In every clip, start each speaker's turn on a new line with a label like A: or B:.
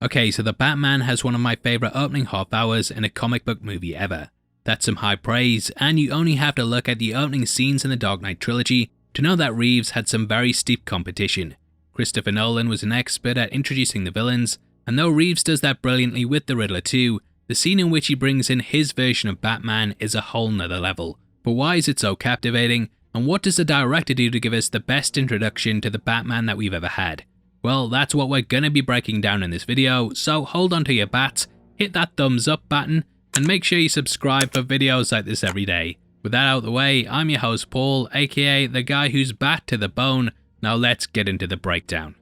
A: Okay, so The Batman has one of my favourite opening half hours in a comic book movie ever. That's some high praise, and you only have to look at the opening scenes in the Dark Knight trilogy to know that Reeves had some very steep competition. Christopher Nolan was an expert at introducing the villains, and though Reeves does that brilliantly with the Riddler too, the scene in which he brings in his version of Batman is a whole nother level. But why is it so captivating, and what does the director do to give us the best introduction to the Batman that we've ever had? Well, that's what we're gonna be breaking down in this video, so hold on to your bats, hit that thumbs up button, and make sure you subscribe for videos like this every day. With that out of the way, I'm your host Paul, aka the guy who's bat to the bone. Now let's get into the breakdown.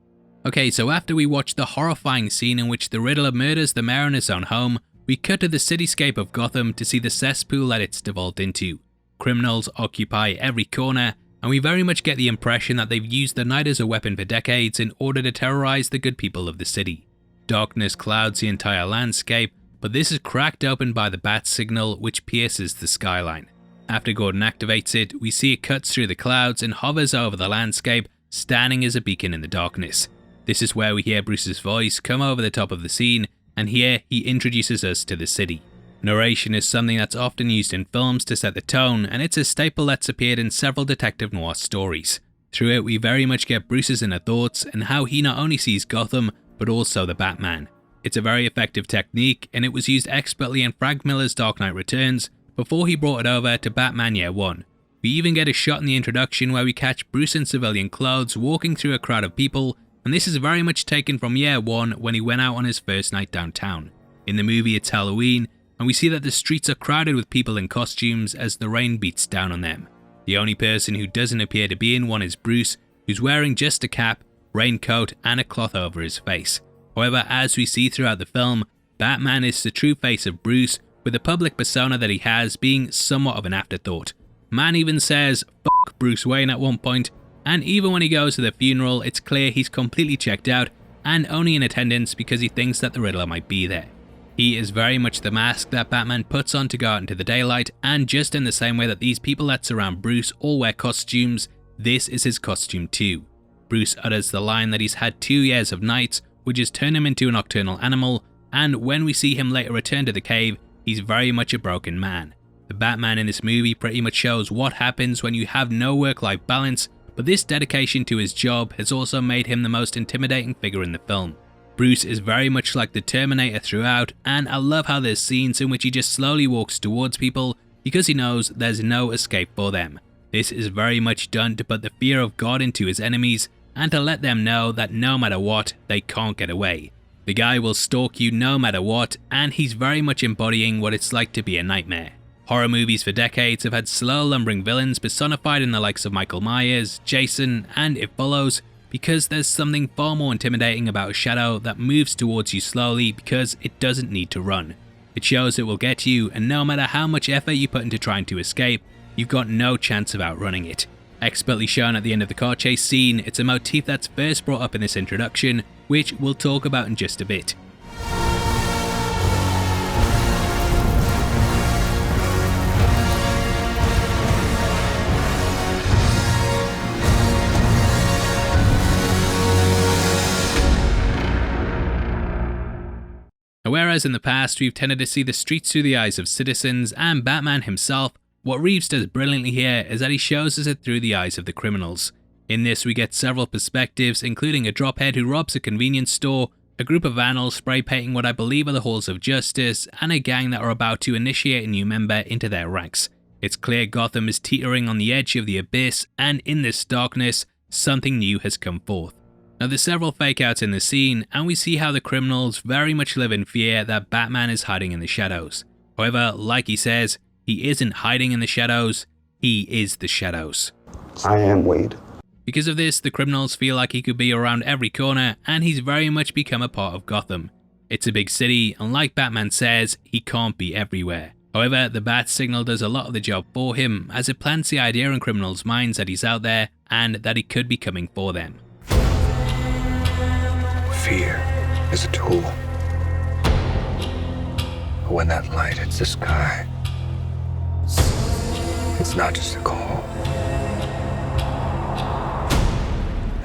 A: Okay, so after we watch the horrifying scene in which the Riddler murders the mayor in his own home, we cut to the cityscape of Gotham to see the cesspool that it's devolved into. Criminals occupy every corner, and we very much get the impression that they've used the night as a weapon for decades in order to terrorize the good people of the city. Darkness clouds the entire landscape, but this is cracked open by the bat signal which pierces the skyline. After Gordon activates it, we see it cuts through the clouds and hovers over the landscape, standing as a beacon in the darkness. This is where we hear Bruce's voice come over the top of the scene, and here he introduces us to the city. Narration is something that's often used in films to set the tone, and it's a staple that's appeared in several detective noir stories. Through it, we very much get Bruce's inner thoughts and how he not only sees Gotham, but also the Batman. It's a very effective technique, and it was used expertly in Frank Miller's Dark Knight Returns before he brought it over to Batman Year One. We even get a shot in the introduction where we catch Bruce in civilian clothes walking through a crowd of people, and this is very much taken from Year One when he went out on his first night downtown. In the movie, it's Halloween, and we see that the streets are crowded with people in costumes as the rain beats down on them. The only person who doesn't appear to be in one is Bruce, who's wearing just a cap, raincoat, and a cloth over his face. However, as we see throughout the film, Batman is the true face of Bruce, with the public persona that he has being somewhat of an afterthought. Man even says "fuck Bruce Wayne" at one point, and even when he goes to the funeral, it's clear he's completely checked out and only in attendance because he thinks that the Riddler might be there. He is very much the mask that Batman puts on to go out into the daylight, and just in the same way that these people that surround Bruce all wear costumes, this is his costume too. Bruce utters the line that he's had 2 years of nights, which has turned him into a nocturnal animal, and when we see him later return to the cave, he's very much a broken man. The Batman in this movie pretty much shows what happens when you have no work-life balance, but this dedication to his job has also made him the most intimidating figure in the film. Bruce is very much like the Terminator throughout, and I love how there's scenes in which he just slowly walks towards people because he knows there's no escape for them. This is very much done to put the fear of God into his enemies and to let them know that no matter what, they can't get away. The guy will stalk you no matter what, and he's very much embodying what it's like to be a nightmare. Horror movies for decades have had slow lumbering villains personified in the likes of Michael Myers, Jason, and It Follows, because there's something far more intimidating about a shadow that moves towards you slowly because it doesn't need to run. It shows it will get you, and no matter how much effort you put into trying to escape, you've got no chance of outrunning it. Expertly shown at the end of the car chase scene, it's a motif that's first brought up in this introduction, which we'll talk about in just a bit. Whereas in the past we've tended to see the streets through the eyes of citizens and Batman himself, what Reeves does brilliantly here is that he shows us it through the eyes of the criminals. In this we get several perspectives, including a drophead who robs a convenience store, a group of vandals spray painting what I believe are the halls of justice, and a gang that are about to initiate a new member into their ranks. It's clear Gotham is teetering on the edge of the abyss, and in this darkness, something new has come forth. Now there's several fake outs in the scene, and we see how the criminals very much live in fear that Batman is hiding in the shadows. However, like he says, he isn't hiding in the shadows, he is the shadows.
B: I am Wade.
A: Because of this, the criminals feel like he could be around every corner, and he's very much become a part of Gotham. It's a big city, and like Batman says, he can't be everywhere. However, the bat signal does a lot of the job for him, as it plants the idea in criminals' minds that he's out there, and that he could be coming for them.
C: Fear is a tool. But when that light hits the sky, it's not just a call.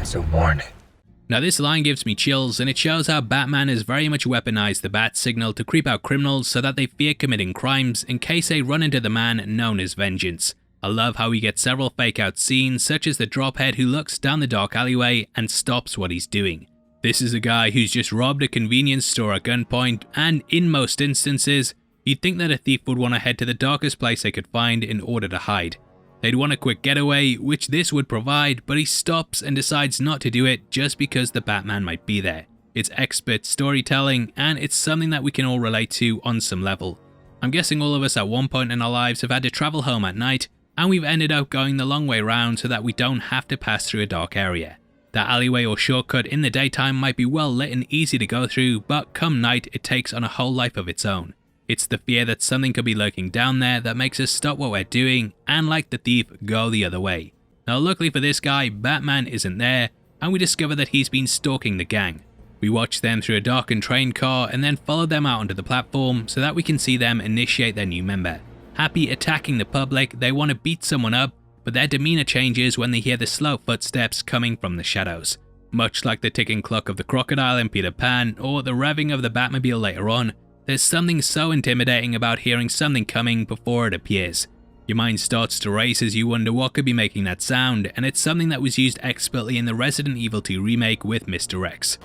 C: It's a warning.
A: Now this line gives me chills, and it shows how Batman has very much weaponized the bat signal to creep out criminals so that they fear committing crimes in case they run into the man known as Vengeance. I love how we get several fake out scenes, such as the drophead who looks down the dark alleyway and stops what he's doing. This is a guy who's just robbed a convenience store at gunpoint, and in most instances, you'd think that a thief would want to head to the darkest place they could find in order to hide. They'd want a quick getaway, which this would provide, but he stops and decides not to do it just because the Batman might be there. It's expert storytelling, and it's something that we can all relate to on some level. I'm guessing all of us at one point in our lives have had to travel home at night, and we've ended up going the long way round so that we don't have to pass through a dark area. That alleyway or shortcut in the daytime might be well lit and easy to go through, but come night it takes on a whole life of its own. It's the fear that something could be lurking down there that makes us stop what we're doing and, like the thief, go the other way. Now luckily for this guy, Batman isn't there, and we discover that he's been stalking the gang. We watch them through a darkened train car and then follow them out onto the platform so that we can see them initiate their new member. Happy attacking the public, they want to beat someone up, but their demeanor changes when they hear the slow footsteps coming from the shadows. Much like the ticking clock of the crocodile in Peter Pan or the revving of the Batmobile later on, there's something so intimidating about hearing something coming before it appears. Your mind starts to race as you wonder what could be making that sound, and it's something that was used expertly in the Resident Evil 2 remake with Mr. X.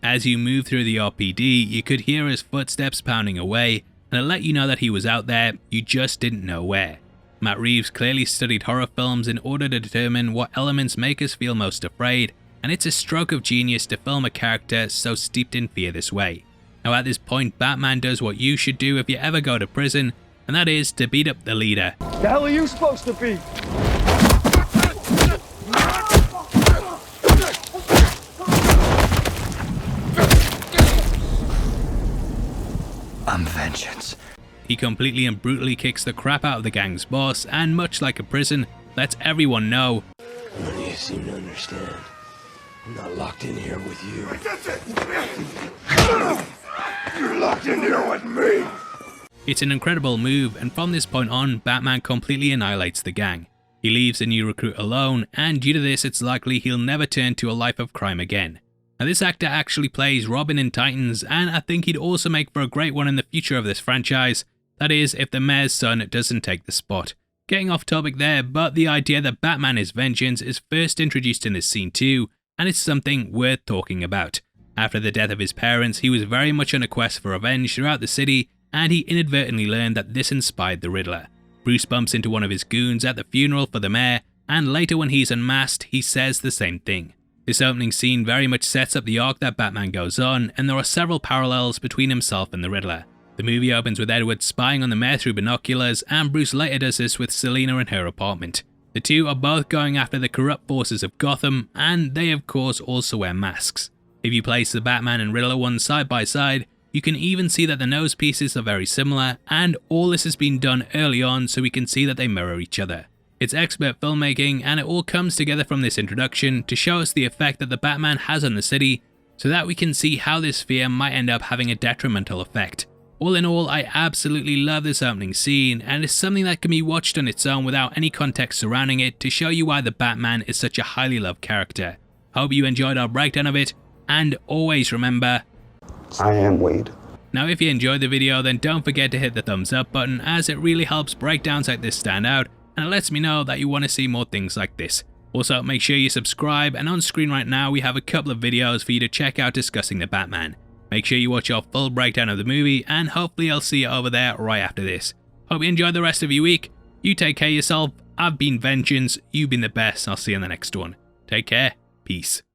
A: As you move through the RPD, you could hear his footsteps pounding away, and it let you know that he was out there, you just didn't know where. Matt Reeves clearly studied horror films in order to determine what elements make us feel most afraid, and it's a stroke of genius to film a character so steeped in fear this way. Now at this point, Batman does what you should do if you ever go to prison, and that is to beat up the leader.
B: The hell are you supposed to be?
C: I'm vengeance.
A: He completely and brutally kicks the crap out of the gang's boss, and much like a prison, lets everyone know,
D: None of you seem to understand. I'm not locked in here with you.
B: You're locked in here with me.
A: It's an incredible move, and from this point on, Batman completely annihilates the gang. He leaves the new recruit alone, and due to this, it's likely he'll never turn to a life of crime again. Now this actor actually plays Robin in Titans, and I think he'd also make for a great one in the future of this franchise. That is, if the mayor's son doesn't take the spot. Getting off topic there, but the idea that Batman is vengeance is first introduced in this scene too, and it's something worth talking about. After the death of his parents, he was very much on a quest for revenge throughout the city, and he inadvertently learned that this inspired the Riddler. Bruce bumps into one of his goons at the funeral for the mayor, and later when he's unmasked, he says the same thing. This opening scene very much sets up the arc that Batman goes on, and there are several parallels between himself and the Riddler. The movie opens with Edward spying on the mayor through binoculars, and Bruce later does this with Selina in her apartment. The two are both going after the corrupt forces of Gotham, and they of course also wear masks. If you place the Batman and Riddler ones side by side, you can even see that the nose pieces are very similar, and all this has been done early on so we can see that they mirror each other. It's expert filmmaking, and it all comes together from this introduction to show us the effect that the Batman has on the city, so that we can see how this fear might end up having a detrimental effect. All in all, I absolutely love this opening scene, and it's something that can be watched on its own without any context surrounding it to show you why the Batman is such a highly loved character. Hope you enjoyed our breakdown of it, and always remember,
B: I am Wade.
A: Now if you enjoyed the video, then don't forget to hit the thumbs up button, as it really helps breakdowns like this stand out, and it lets me know that you want to see more things like this. Also, make sure you subscribe, and on screen right now we have a couple of videos for you to check out discussing the Batman. Make sure you watch our full breakdown of the movie, and hopefully I'll see you over there right after this. Hope you enjoy the rest of your week. You take care of yourself. I've been Vengeance. You've been the best. I'll see you in the next one. Take care. Peace.